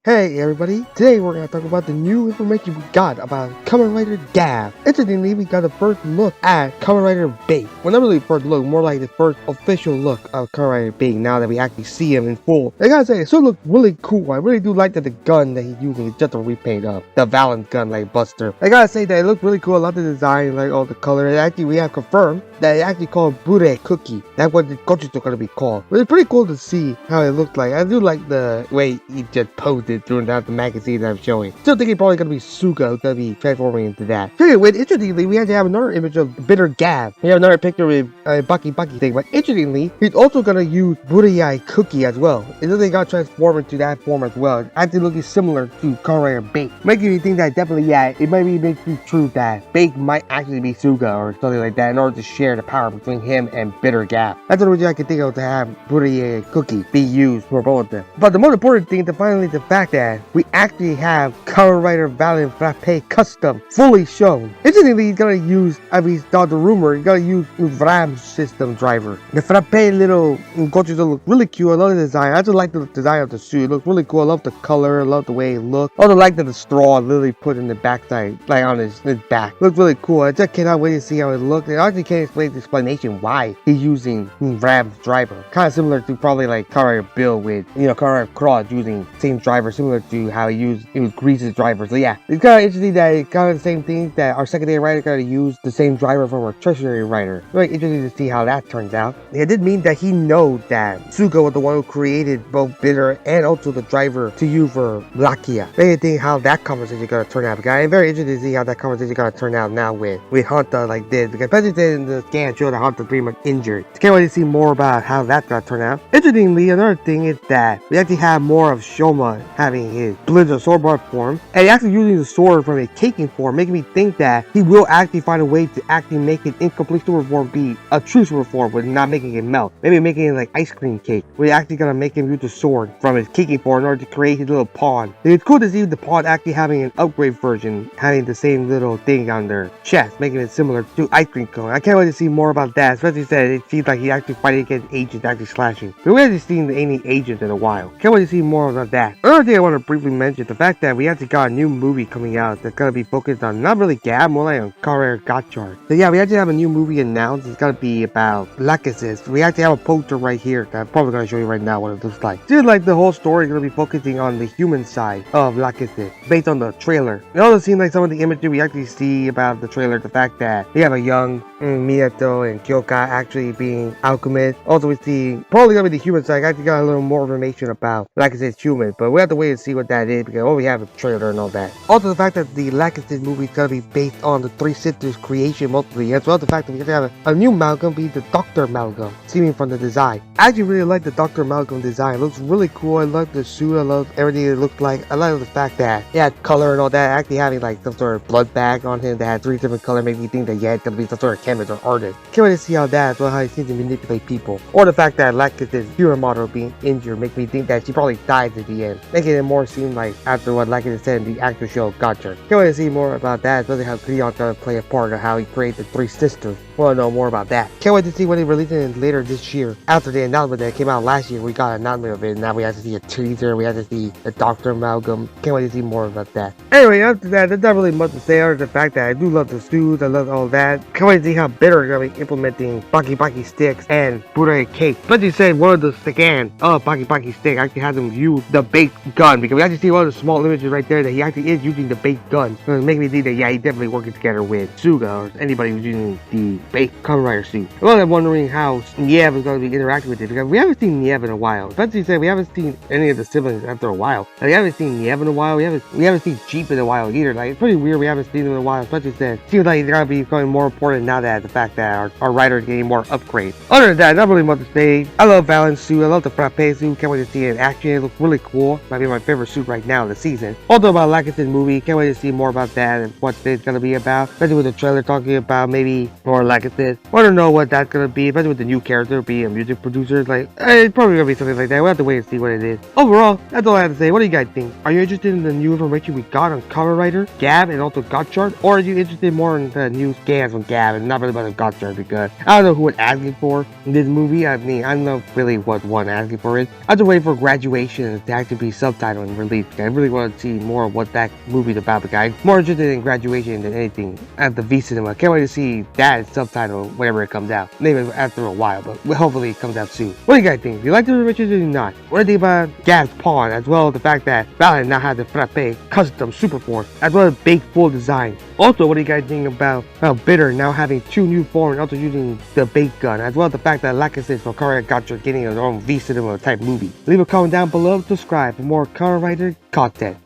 Hey everybody, today we're going to talk about the new information we got about Kamen Rider Gavv. Interestingly, we got the first look at Kamen Rider Bait. Well, not really first look, more like the first official look of Kamen Rider Bait now that we actually see him in full. I gotta say, it still looks really cool. I really do like that the gun that he's using is just a repaint of the Valen gun like Buster. I gotta say that it looks really cool. I love the design, like all the color. And actually, we have confirmed that it actually called Bure Cookie. That's what the Gotchard are going to be called. But it's pretty cool to see how it looked like. I do like the way he just posed it during the magazine that I'm showing. Still think it's probably going to be Suga who's going to be transforming into that. Anyway, interestingly, we had to have another image of Bitter Gavv. We have another picture with Bucky thing. But interestingly, he's also going to use Burayai Cookie as well. It doesn't got transformed into that form as well. It's actually looking similar to Kamen Rider Bait. Making me think that definitely, yeah, it might be making true that Bait might actually be Suga or something like that in order to share the power between him and Bitter Gavv. That's the reason I can think of to have Burayai Cookie be used for both of them. But the most important thing to finally the fact that we actually have Kamen Rider Valen Frappe Custom fully shown. Interestingly, he's gonna use, I mean, the rumor, he's gonna use Ram's system driver. The Frappe little Gotchard look really cute. I love the design. I just like the design of the suit. It looks really cool. I love the color. I love the way it looks. I also like that the straw literally put in the backside, like on his back. Looks really cool. I just cannot wait to see how it looks. I actually can't explain the explanation why he's using Ram's driver. Kind of similar to probably like Kamen Rider Bill with, Kamen Rider Cross using same driver, similar to how he used Grease's driver. So yeah, it's kind of interesting that it's kind of the same thing that our secondary writer got to use the same driver from our tertiary writer. Very interesting to see how that turns out. It did mean that he knows that Suga was the one who created both Bitter and also the driver to use for Lachesis. Very think how that conversation is gonna turn out. Because I'm very interested to see how that conversation is gonna turn out now with Hanta like this. Because especially in the scan showed that Hanta's pretty much injured. Can't wait to see more about how that's gonna turn out. Interestingly, another thing is that we actually have more of Shoma having his Blizzard sword bar form, and actually using the sword from a caking form, making me think that he will actually find a way to actually make an incomplete super form be a true super form, but not making it melt. Maybe making it like ice cream cake. We're actually gonna make him use the sword from his caking form in order to create his little pawn. And it's cool to see the pawn actually having an upgrade version, having the same little thing on their chest, making it similar to ice cream cone. I can't wait to see more about that, especially since it seems like he's actually fighting against agents actually slashing. But we haven't seen any agents in a while. Can't wait to see more about that. Another thing I want to briefly mention, the fact that we actually got a new movie coming out that's gonna be focused on not really Gavv, more like on Kamen Rider Gotchard. So yeah, we actually have a new movie announced. It's gonna be about Lachesis. We actually have a poster right here that I'm probably gonna show you right now what it looks like. Seems like the whole story is gonna be focusing on the human side of Lachesis based on the trailer. It also seems like some of the imagery we actually see about the trailer, the fact that we have a young Miyato and Kyoka actually being alchemists. Also, we see probably gonna be the human side. I actually got a little more information about Lachesis human, but we have to wait and see what that is because we have a trailer and all that. Also, the fact that the Lachesis movie is gonna be based on the Three Sisters creation mostly, as well as the fact that we have to have a new Amalgam be the Dr. Amalgam, seeming from the design. I actually really like the Dr. Amalgam design. It looks really cool. I love the suit. I love everything it looked like. I like the fact that it had color and all that. Actually having like some sort of blood bag on him that had 3 different colors made me think that yeah, it's gonna be some sort of chemist or artist. Can't wait to see how that, as well how he seems to manipulate people. Or the fact that Lachesis' hero model being injured make me think that she probably died at the end, making it more seem like after what Lachesis said in the actual show Gotchard. Can't wait to see more about that, especially how Creon's gonna play a part of how he created the Three Sisters. Want to know more about that. Can't wait to see when they release it later this year. After the announcement that came out last year, we got an announcement of it. Now we have to see a teaser. We have to see the Dr. Amalgam. Can't wait to see more about that. Anyway, after that, there's not really much to say other than the fact that I do love the suits. I love all that. Can't wait to see how Bitter is going to be implementing Baki sticks and Buddha cake. But you said one of the scan of Baki stick actually has him use the bait gun, because we actually see one of the small images right there that he actually is using the bait gun. So it makes me think that yeah, he's definitely working together with Suga or anybody who's using the bait Kamen Rider suit. Well, I'm wondering how Ythe is going to be interacting with it, because we haven't seen Ythe in a while. Especially said we haven't seen any of the siblings after a while. Like, we haven't seen Ythe in a while. We haven't seen Jeep in a while either. Like, it's pretty weird we haven't seen him in a while. Especially said seems like he's going to be becoming more important now that the fact that our writer is getting more upgrades. Other than that, not really much to say. I love Valen's suit. I love the Frappe suit. Can't wait to see it in action. It looks really cool. Might be my favorite suit right now in the season. Also about Lachesis movie. Can't wait to see more about that and what it's going to be about. Especially with the trailer talking about maybe more like Lachesis. I don't know what that's gonna be, especially with the new character being a music producer. Like, it's probably gonna be something like that. We'll have to wait and see what it is. Overall, that's all I have to say. What do you guys think? Are you interested in the new information we got on Kamen Rider, Gavv, and also Gotchard? Or are you interested more in the new scans on Gavv and not really about the Gotchard? Because I don't know who was asking for in this movie. I mean, I don't know really what one asking for is. I have to wait for Graduation to actually be subtitled and released. I really want to see more of what that movie's about, but I'm more interested in Graduation than anything at the V Cinema. Can't wait to see that subtitle whenever it comes out. Maybe after a while, but hopefully it comes out soon. What do you guys think? Do you like the information or do you not? What do you think about Gavv's pawn, as well as the fact that Valen now has the Frappe Custom Super Force, as well as Big Full Design? Also, what do you guys think about Bitter now having 2 new forms and also using the bait gun, as well as the fact that Lachesis from Kamen Rider Gotchard getting his own V Cinema type movie? Leave a comment down below, subscribe for more Kamen Rider content.